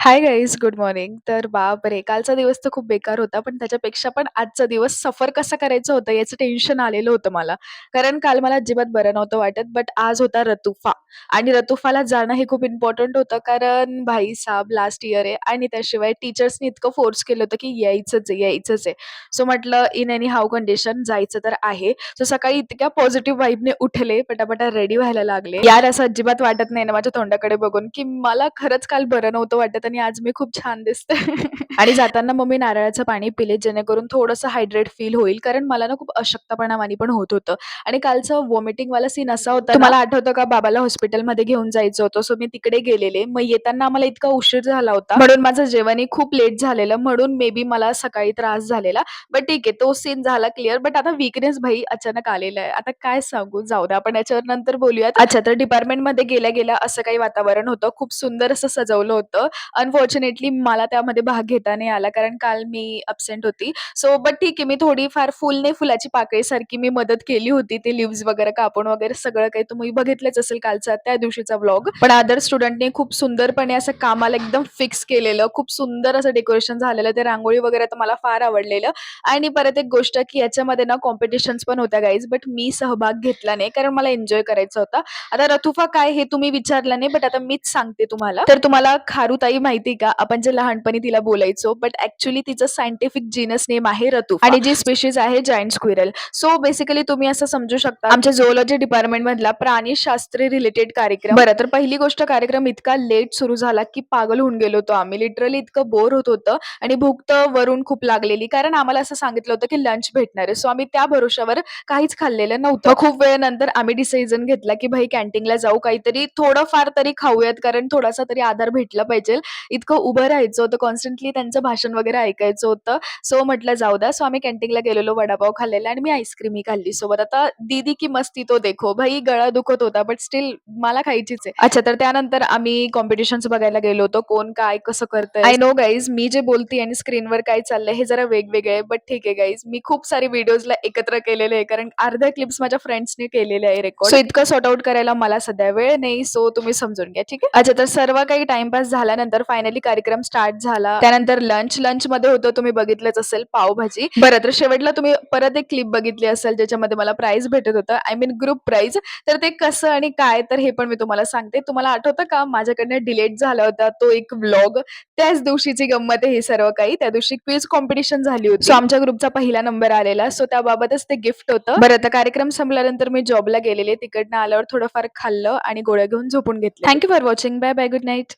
Hi guys, good morning. तर बापरे! कालचा दिवस तर खूप बेकार होता. पण त्याच्यापेक्षा पण आजचा दिवस सफर कसा करायचं होतं याचं टेन्शन आलेलं होतं मला. कारण काल मला अजिबात बरं नव्हतं वाटत. बट आज होता रतुफा आणि रतुफाला जाणं हे खूप इम्पोर्टंट होतं. कारण भाईसाहब लास्ट इयर आहे आणि त्याशिवाय टीचर्सनी इतकं फोर्स केलं होतं की यायचंच आहे, यायचंच आहे. सो म्हटलं इन एनी हाऊ कंडिशन जायचं तर आहे. सो सकाळी इतक्या पॉझिटिव्ह वाइबने उठले, पटापटा रेडी व्हायला लागले. यार असं अजिबात वाटत नाही ना माझ्या तोंडाकडे बघून, की मला खरंच काल बरं नव्हतं वाटत आणि आज मी खूप छान दिसते. आणि जाताना मग मी नारळाचं पाणी पिले जेणेकरून थोडंसं हायड्रेट फील होईल. कारण मला ना खूप अशक्तपणावाणी पण होत होतं. आणि कालचं व्हॉमिटिंगवाला सीन असा होता ना, तुम्हाला आठवतं का बाबाला हॉस्पिटलमध्ये घेऊन जायचं होतं. सो मी तिकडे गेलेले. मग येताना आम्हाला इतका उशीर झाला होता. म्हणून माझं जेवणही खूप लेट झालेलं. म्हणून मे बी मला सकाळी त्रास झालेला. बट ठीक आहे, तो सीन झाला क्लिअर. बट आता वीकनेस भाई अचानक आलेला आहे. आता काय सांगू? जाऊ द्या, आपण याच्यावर नंतर बोलूयात. अच्छा, तर डिपार्टमेंटमध्ये गेल्या-गेल्या असं काही वातावरण होतं. खूप सुंदर असं सजवलं होतं. अनफॉर्च्युनेटली मला त्यामध्ये भाग घेता नाही आला कारण काल मी अब्सेंट होती. सो बट ठीक आहे, मी थोडीफार फुल नाही फुलाची पाकळीसारखी मी मदत केली होती. ते लीव्हज वगैरे कापून वगैरे सगळं काही तुम्ही बघितलंच असेल कालचा त्या दिवशीचा व्लॉग. पण अदर स्टुडंटनी खूप सुंदरपणे असं कामाला एकदम फिक्स केलेलं. खूप सुंदर असं डेकोरेशन झालेलं. ते रांगोळी वगैरे तर मला फार आवडलेलं. आणि परत एक गोष्ट की याच्यामध्ये ना कॉम्पिटिशन्स पण होत्या गाईज. बट मी सहभाग घेतला नाही कारण मला एन्जॉय करायचा होता. आता रतुफा काय हे तुम्ही विचारलं नाही, बट आता मीच सांगते तुम्हाला. तर तुम्हाला खारुताई माहिती का? आपण जे लहानपणी तिला बोलायचो, बट ॲक्चुअली तिचं सायंटिफिक जीनस नेम आहे रतुफा आणि जी स्पेशीज आहे जायंट स्क्विरल. सो बेसिकली तुम्ही असं समजू शकता आमच्या झूलॉजी डिपार्टमेंटमधला प्राणीशास्त्र रिलेटेड कार्यक्रम. बरं, तर पहिली गोष्ट कार्यक्रम इतका लेट सुरू झाला की पागल होऊन गेलो होतो आम्ही. लिटरली इतकं बोर होत होतं आणि भूक तर वरून खूप लागलेली कारण आम्हाला असं सांगितलं होतं की लंच भेटणार आहे. सो आम्ही त्या भरोश्यावर काहीच खाल्लेलं नव्हतं. मग खूप वेळेनंतर आम्ही डिसिजन घेतला की भाई कॅन्टीनला जाऊ, काहीतरी थोडंफार तरी खाऊयात कारण थोडासा तरी आधार भेटला पाहिजे. इतकं उभं राहायचं होतं, कॉन्स्टंटली त्यांचं भाषण वगैरे ऐकायचं होतं. सो म्हटलं जाऊ द्या. सो आम्ही कॅन्टीनला गेलेलो, वडापाव खाल्लेला आणि मी आईस्क्रीमही खाल्ली सोबत. आता दीदी की मस्ती तो देखो. भाई गळा दुखत होता बट स्टिल मला खायचीच आहे. अच्छा, तर त्यानंतर आम्ही कॉम्पिटिशन्स बघायला गेलो होतो. कोण काय कसं करतंय. आय नो गाईज, मी जे बोलते आणि स्क्रीनवर काय चाललंय हे जरा वेगवेगळं आहे. बट ठीक आहे गाईज, मी खूप सारी व्हिडिओजला एकत्र केलेले आहे कारण अर्ध्या क्लिप्स माझ्या फ्रेंड्सने केलेले आहे रेकॉर्ड. सो इतकं सॉर्ट आउट करायला मला सध्या वेळ नाही. सो तुम्ही समजून घ्या, ठीक आहे. अच्छा, तर सर्व काही टाइमपास झाल्यानंतर फायनली कार्यक्रम स्टार्ट झाला. त्यानंतर लंचमध्ये होतं, तुम्ही बघितलंच असेल पावभाजी. बरं, तर शेवटला तुम्ही परत एक क्लिप बघितली असेल ज्याच्यामध्ये मला प्राइज भेटत होतं. I mean group prize. तर ते कसं आणि काय तर हे पण मी तुम्हाला सांगते. तुम्हाला आठवतं का माझ्याकडनं डिलीट झाला होता तो एक व्लॉग. त्याच दिवशीची गंमत आहे हे सर्व काही. त्या दिवशी क्विज कॉम्पिटिशन झाली होती. सो आमच्या ग्रुपचा पहिला नंबर आलेला. सो त्याबाबतच ते गिफ्ट होतं. बरं, तर कार्यक्रम संपल्यानंतर मी जॉबला गेलेले. तिकडनं आल्यावर थोडंफार खाल्लं आणि गोळ्या घेऊन झोपून घेतले. Thank you for watching. Bye bye. Good night.